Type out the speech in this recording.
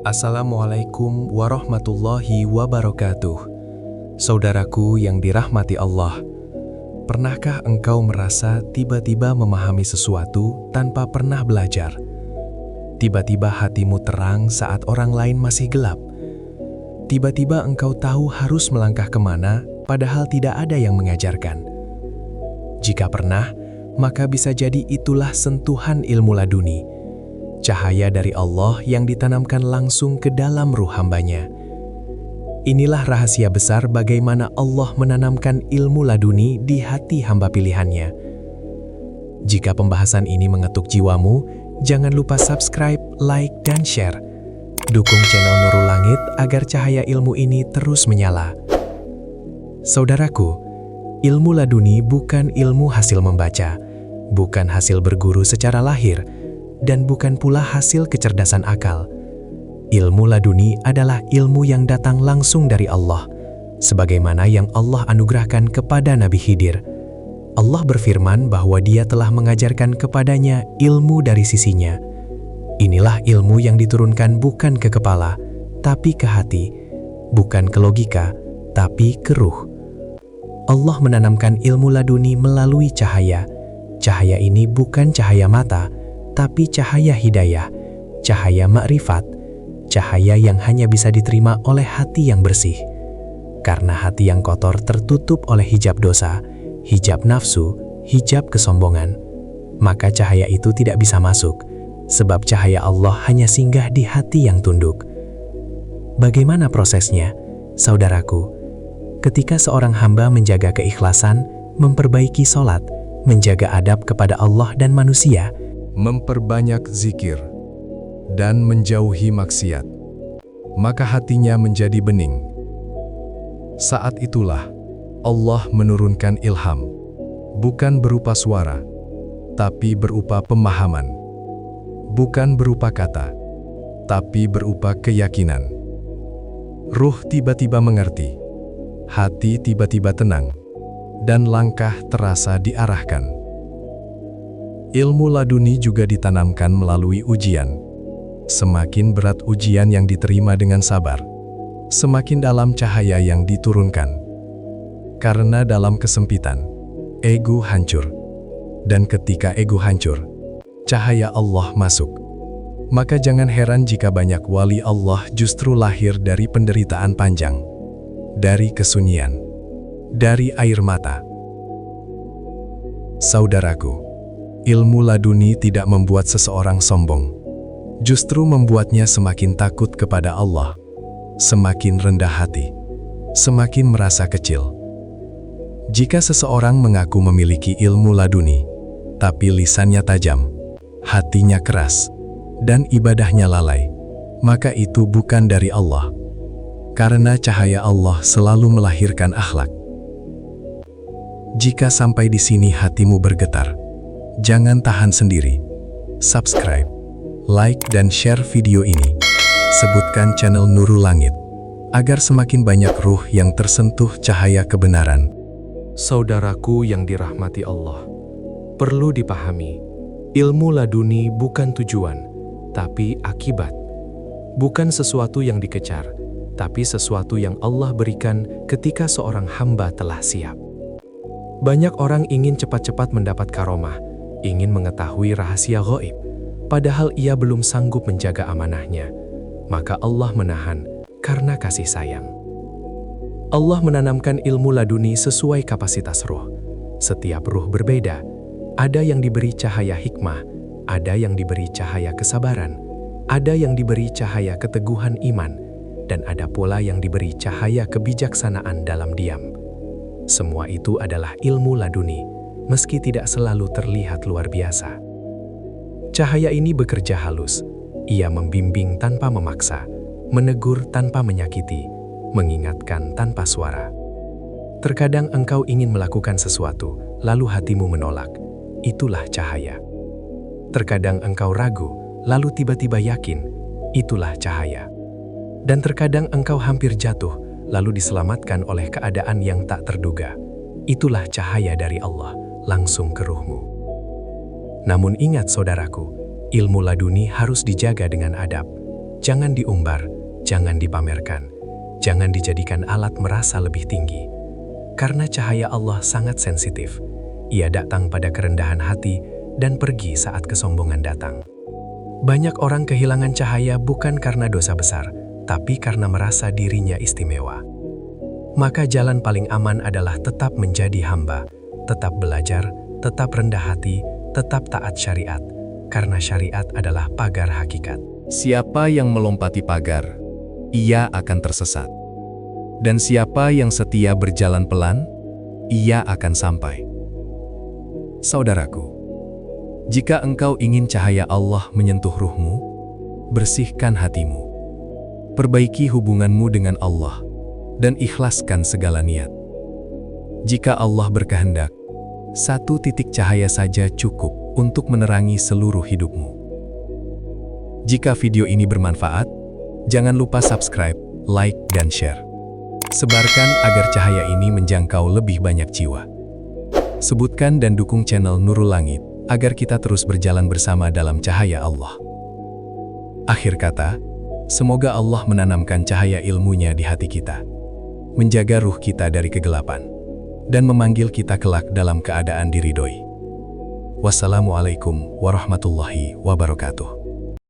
Assalamualaikum warahmatullahi wabarakatuh. Saudaraku yang dirahmati Allah, pernahkah engkau merasa tiba-tiba memahami sesuatu tanpa pernah belajar? Tiba-tiba hatimu terang saat orang lain masih gelap. Tiba-tiba engkau tahu harus melangkah kemana, padahal tidak ada yang mengajarkan. Jika pernah, maka bisa jadi itulah sentuhan ilmu laduni. Cahaya dari Allah yang ditanamkan langsung ke dalam ruh hambanya. Inilah rahasia besar bagaimana Allah menanamkan ilmu laduni di hati hamba pilihannya. Jika pembahasan ini mengetuk jiwamu, jangan lupa subscribe, like, dan share. Dukung channel Nurul Langit agar cahaya ilmu ini terus menyala. Saudaraku, ilmu laduni bukan ilmu hasil membaca, bukan hasil berguru secara lahir, dan bukan pula hasil kecerdasan akal. Ilmu laduni adalah ilmu yang datang langsung dari Allah, sebagaimana yang Allah anugerahkan kepada Nabi Khidir. Allah berfirman bahwa Dia telah mengajarkan kepadanya ilmu dari sisinya. Inilah ilmu yang diturunkan bukan ke kepala, tapi ke hati, bukan ke logika, tapi ke ruh. Allah menanamkan ilmu laduni melalui cahaya. Cahaya ini bukan cahaya mata, tapi cahaya hidayah, cahaya makrifat, cahaya yang hanya bisa diterima oleh hati yang bersih. Karena hati yang kotor tertutup oleh hijab dosa, hijab nafsu, hijab kesombongan, maka cahaya itu tidak bisa masuk, sebab cahaya Allah hanya singgah di hati yang tunduk. Bagaimana prosesnya, saudaraku? Ketika seorang hamba menjaga keikhlasan, memperbaiki sholat, menjaga adab kepada Allah dan manusia, memperbanyak zikir, dan menjauhi maksiat, maka hatinya menjadi bening. Saat itulah Allah menurunkan ilham, bukan berupa suara, tapi berupa pemahaman, bukan berupa kata, tapi berupa keyakinan. Ruh tiba-tiba mengerti, hati tiba-tiba tenang, dan langkah terasa diarahkan. Ilmu laduni juga ditanamkan melalui ujian. Semakin berat ujian yang diterima dengan sabar, semakin dalam cahaya yang diturunkan. Karena dalam kesempitan, ego hancur. Dan ketika ego hancur, cahaya Allah masuk. Maka jangan heran jika banyak wali Allah justru lahir dari penderitaan panjang, dari kesunyian, dari air mata. Saudaraku, ilmu laduni tidak membuat seseorang sombong, justru membuatnya semakin takut kepada Allah, semakin rendah hati, semakin merasa kecil. Jika seseorang mengaku memiliki ilmu laduni, tapi lisannya tajam, hatinya keras, dan ibadahnya lalai, maka itu bukan dari Allah, karena cahaya Allah selalu melahirkan akhlak. Jika sampai di sini hatimu bergetar, jangan tahan sendiri. Subscribe, like, dan share video ini. Sebutkan channel Nurul Langit, agar semakin banyak ruh yang tersentuh cahaya kebenaran. Saudaraku yang dirahmati Allah, perlu dipahami, ilmu laduni bukan tujuan, tapi akibat. Bukan sesuatu yang dikejar, tapi sesuatu yang Allah berikan ketika seorang hamba telah siap. Banyak orang ingin cepat-cepat mendapat karomah, ingin mengetahui rahasia gaib, padahal ia belum sanggup menjaga amanahnya. Maka Allah menahan karena kasih sayang. Allah menanamkan ilmu laduni sesuai kapasitas ruh. Setiap ruh berbeda. Ada yang diberi cahaya hikmah, ada yang diberi cahaya kesabaran, ada yang diberi cahaya keteguhan iman, dan ada pula yang diberi cahaya kebijaksanaan dalam diam. Semua itu adalah ilmu laduni, meski tidak selalu terlihat luar biasa. Cahaya ini bekerja halus. Ia membimbing tanpa memaksa, menegur tanpa menyakiti, mengingatkan tanpa suara. Terkadang engkau ingin melakukan sesuatu, lalu hatimu menolak. Itulah cahaya. Terkadang engkau ragu, lalu tiba-tiba yakin. Itulah cahaya. Dan terkadang engkau hampir jatuh, lalu diselamatkan oleh keadaan yang tak terduga. Itulah cahaya dari Allah, langsung ke ruhmu. Namun ingat saudaraku, ilmu laduni harus dijaga dengan adab. Jangan diumbar, jangan dipamerkan, jangan dijadikan alat merasa lebih tinggi. Karena cahaya Allah sangat sensitif. Ia datang pada kerendahan hati dan pergi saat kesombongan datang. Banyak orang kehilangan cahaya bukan karena dosa besar, tapi karena merasa dirinya istimewa. Maka jalan paling aman adalah tetap menjadi hamba, tetap belajar, tetap rendah hati, tetap taat syariat, karena syariat adalah pagar hakikat. Siapa yang melompati pagar, ia akan tersesat. Dan siapa yang setia berjalan pelan, ia akan sampai. Saudaraku, jika engkau ingin cahaya Allah menyentuh ruhmu, bersihkan hatimu. Perbaiki hubunganmu dengan Allah, dan ikhlaskan segala niat. Jika Allah berkehendak, satu titik cahaya saja cukup untuk menerangi seluruh hidupmu. Jika video ini bermanfaat, jangan lupa subscribe, like, dan share. Sebarkan agar cahaya ini menjangkau lebih banyak jiwa. Sebutkan dan dukung channel Nurul Langit, agar kita terus berjalan bersama dalam cahaya Allah. Akhir kata, semoga Allah menanamkan cahaya ilmunya di hati kita, menjaga ruh kita dari kegelapan, dan memanggil kita kelak dalam keadaan diridhoi. Wassalamualaikum warahmatullahi wabarakatuh.